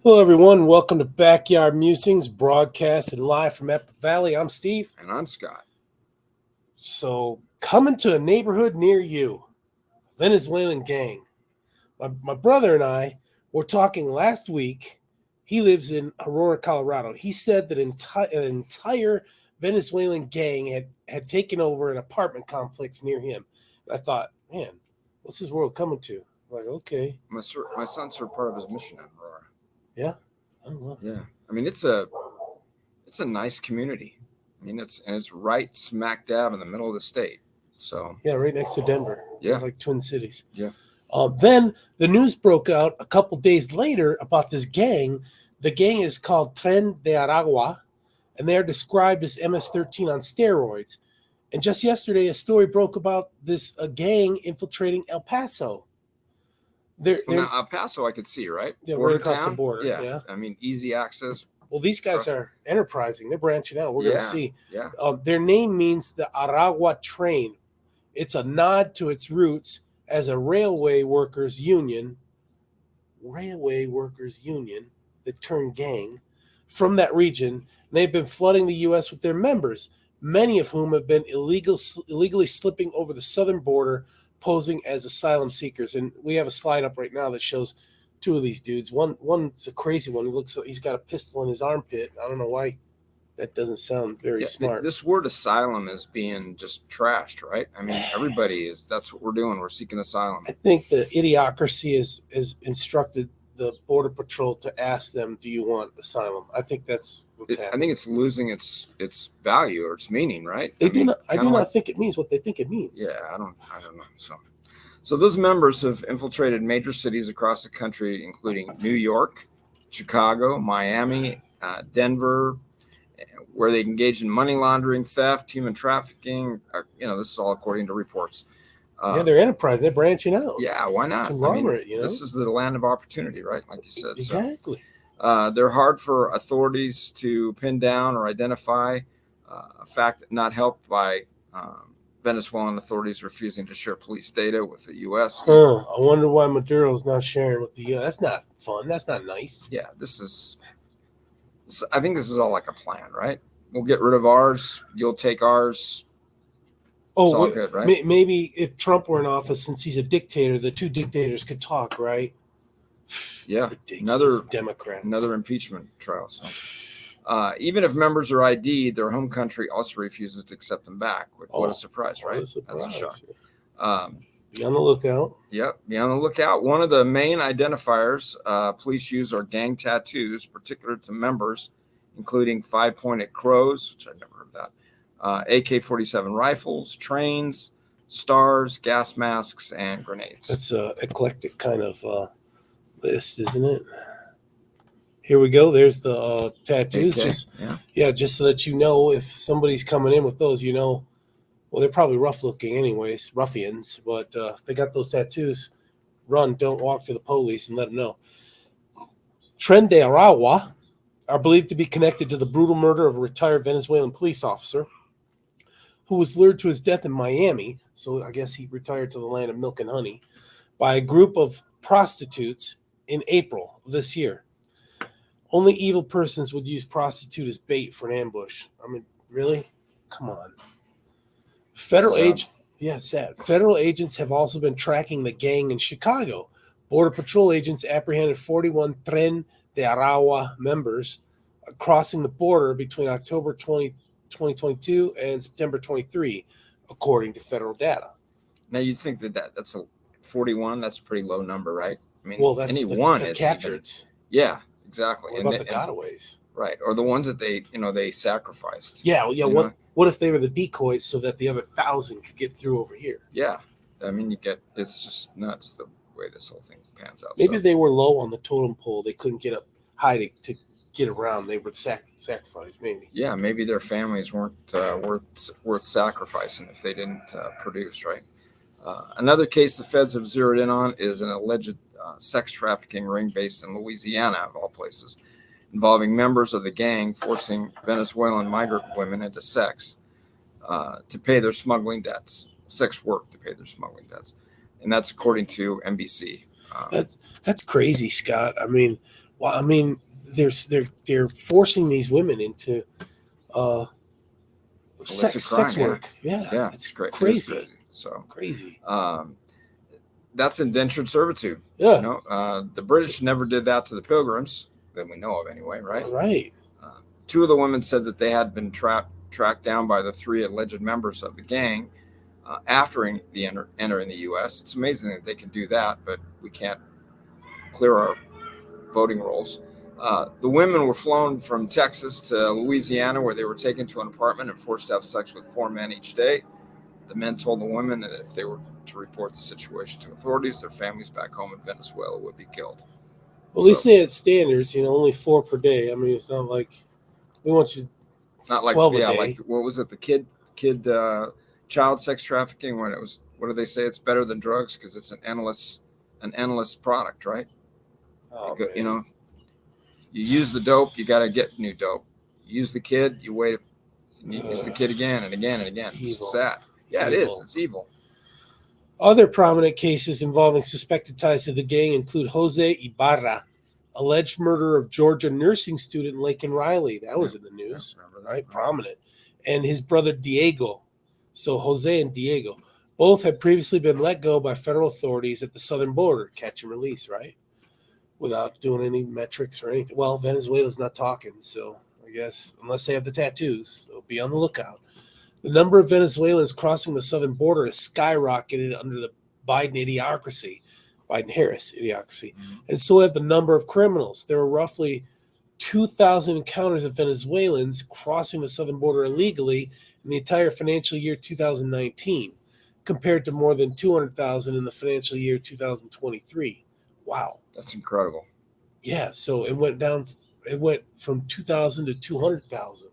Hello, everyone. Welcome to Backyard Musings, broadcasted live from Apple Valley. I'm Steve. And I'm Scott. So, coming to a neighborhood near you, Venezuelan gang. My brother and I were talking last week. He lives in Aurora, Colorado. He said that an entire Venezuelan gang had taken over an apartment complex near him. And I thought, man, what's this world coming to? I'm like, okay. My son served part of his mission in Aurora. Yeah. Oh, well. Yeah, I mean it's a nice community. I mean it's right smack dab in the middle of the state. So yeah, right next to Denver. Yeah, like Twin Cities. Yeah. Then the news broke out a couple days later about this gang. The gang is called Tren de Aragua, and they are described as MS-13 on steroids. And just yesterday, a story broke about this gang infiltrating El Paso. Now El Paso, I could see, right? Yeah, right across the border. Yeah, I mean easy access. Well, these guys are enterprising. They're branching out. We're going to see. Yeah. Their name means the Aragua train. It's a nod to its roots as a railway workers union, the turned gang, from that region. They've been flooding the U.S. with their members, many of whom have been illegally slipping over the southern border, posing as asylum seekers. And we have a slide up right now that shows two of these dudes. One's a crazy one. He looks like he's got a pistol in his armpit. I don't know why. That doesn't sound very smart. This word asylum is being just trashed, right? I mean, everybody is. That's what we're doing. We're seeking asylum. I think the idiocracy is instructed the Border Patrol to ask them, do you want asylum? I think that's what's happening. I think it's losing its value or its meaning, right? I do not think it means what they think it means. Yeah, I don't know. So those members have infiltrated major cities across the country, including New York, Chicago, Miami, Denver, where they engage in money laundering, theft, human trafficking. This is all according to reports. They're enterprise. They're branching out. Yeah, why not? Conglomerate, This is the land of opportunity, right? Like you said. Exactly. So, they're hard for authorities to pin down or identify. A fact not helped by Venezuelan authorities refusing to share police data with the U.S. I wonder why Maduro's not sharing with the U.S. That's not fun. That's not nice. Yeah, I think this is all like a plan, right? We'll get rid of ours. You'll take ours. Oh, all good, right? Maybe if Trump were in office, since he's a dictator, the two dictators could talk, right? Yeah, another Democrat, another impeachment trial. So, even if members are ID'd, their home country also refuses to accept them back. What a surprise, right? That's a shock. Be on the lookout. Yep, be on the lookout. One of the main identifiers police use are gang tattoos, particular to members, including 5-pointed crows, which I've never heard of that. AK-47 rifles, trains, stars, gas masks, and grenades. That's an eclectic kind of list, isn't it? Here we go. There's the tattoos. Just so that you know if somebody's coming in with those, well, they're probably rough looking anyways, ruffians, but they got those tattoos. Run, don't walk to the police and let them know. Tren de Aragua are believed to be connected to the brutal murder of a retired Venezuelan police officer who was lured to his death in Miami, so I guess he retired to the land of milk and honey, by a group of prostitutes in April of this year. Only evil persons would use prostitute as bait for an ambush. I mean, really? Come on. Federal agents have also been tracking the gang in Chicago. Border Patrol agents apprehended 41 Tren de Aragua members crossing the border between October 2022 and September 23, according to federal data. Now, you think that's a 41? That's a pretty low number, right? I mean, that's any one is captured. Yeah, exactly. What about the gotaways? Right, or the ones that they sacrificed. Yeah, what if they were the decoys so that the other 1,000 could get through over here? Yeah, I mean, it's just nuts the way this whole thing pans out. Maybe they were low on the totem pole. They couldn't get up high to get around. They would sacrifice, maybe. Yeah, maybe their families weren't worth sacrificing if they didn't produce, right? Another case the feds have zeroed in on is an alleged sex trafficking ring based in Louisiana, of all places, involving members of the gang forcing Venezuelan migrant women into sex to pay their smuggling debts, sex work to pay their smuggling debts. And that's according to NBC. That's crazy, Scott. I mean, Well, I mean, they're forcing these women into uh, Illicit sex crime, work. Yeah, yeah, it's It is crazy. crazy. So Crazy. that's indentured servitude. Yeah. The British never did that to the Pilgrims that we know of, anyway, right? Right. Two of the women said that they had been tracked down by the three alleged members of the gang after entering the U.S. It's amazing that they can do that, but we can't clear our voting rolls. The women were flown from Texas to Louisiana, where they were taken to an apartment and forced to have sex with 4 men each day. The men told the women that if they were to report the situation to authorities, their families back home in Venezuela would be killed. Well, at least they had standards. Only 4 per day. I mean, it's not like we want you Not like 12 a day. like what was it? The kid child sex trafficking. When it was, what do they say? It's better than drugs because it's an endless product, right? Oh, you use the dope, you got to get new dope. You use the kid, you wait, and you use the kid again and again and again. It's sad. Yeah, evil. It is. It's evil. Other prominent cases involving suspected ties to the gang include Jose Ibarra, alleged murder of Georgia nursing student Laken Riley. That was in the news, right? Prominent. And his brother Diego. So Jose and Diego both had previously been let go by federal authorities at the southern border, catch and release, right? Without doing any metrics or anything. Well, Venezuela's not talking, so I guess unless they have the tattoos, so be on the lookout. The number of Venezuelans crossing the southern border has skyrocketed under the Biden-Harris idiocracy, and so have the number of criminals. There were roughly 2,000 encounters of Venezuelans crossing the southern border illegally in the entire financial year 2019, compared to more than 200,000 in the financial year 2023. Wow. That's incredible. Yeah, so it went down. It went from 2,000 to 200,000.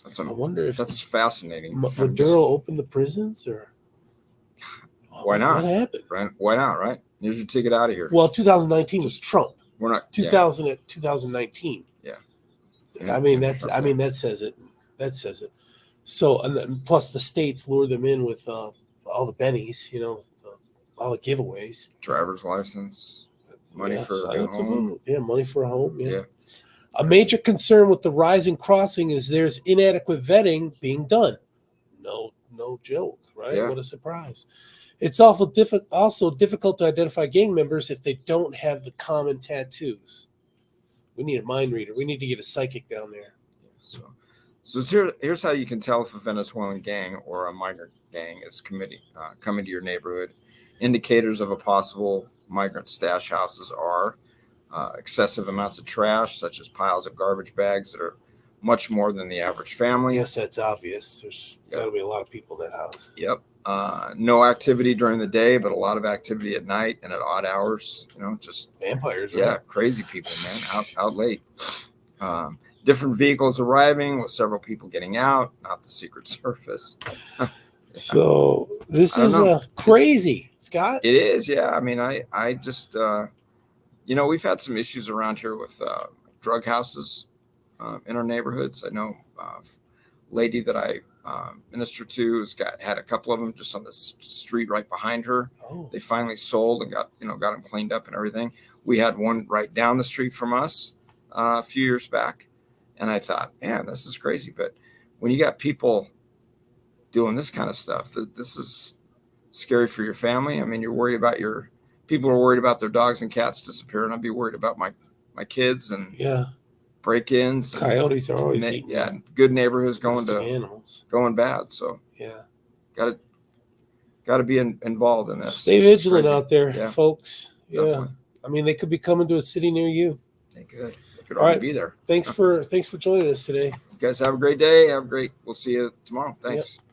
I wonder if that's fascinating. Maduro opened the prisons, or why not? What happened? Right? Why not? Right? Here's your ticket out of here. Well, 2019 was Trump. We're not 2000 at 2019. Yeah. I mean that says it. That says it. So and plus the states lure them in with all the bennies, all the giveaways. Driver's license, money for a home. Yeah, money for a home. Yeah. A major concern with the rise in crossing is there's inadequate vetting being done. No joke, right? Yeah. What a surprise. It's also difficult to identify gang members if they don't have the common tattoos. We need a mind reader. We need to get a psychic down there. So here's how you can tell if a Venezuelan gang or a migrant gang is coming to your neighborhood. Indicators of a possible migrant stash houses are excessive amounts of trash, such as piles of garbage bags that are much more than the average family. Yes, that's obvious. There's got to be a lot of people in that house. Yep. No activity during the day, but a lot of activity at night and at odd hours. Just vampires. Yeah, right? Crazy people, man, out late. Different vehicles arriving with several people getting out. Not the Secret Service. So this is crazy, Scott. It is. Yeah. I mean, I just we've had some issues around here with drug houses in our neighborhoods. I know a lady that I minister to had a couple of them just on the street right behind her. Oh. They finally sold and got them cleaned up and everything. We had one right down the street from us a few years back, and I thought, man, this is crazy. But when you got people doing this kind of stuff, this is scary for your family. I mean, you're worried about people are worried about their dogs and cats disappearing. I'd be worried about my kids and break-ins. Coyotes are always eating. Yeah, good neighborhoods going bad. So got to be involved in this. Stay vigilant out there, folks. Definitely. I mean, they could be coming to a city near you. They could already be there. Thanks for joining us today. You guys have a great day. We'll see you tomorrow. Thanks. Yep.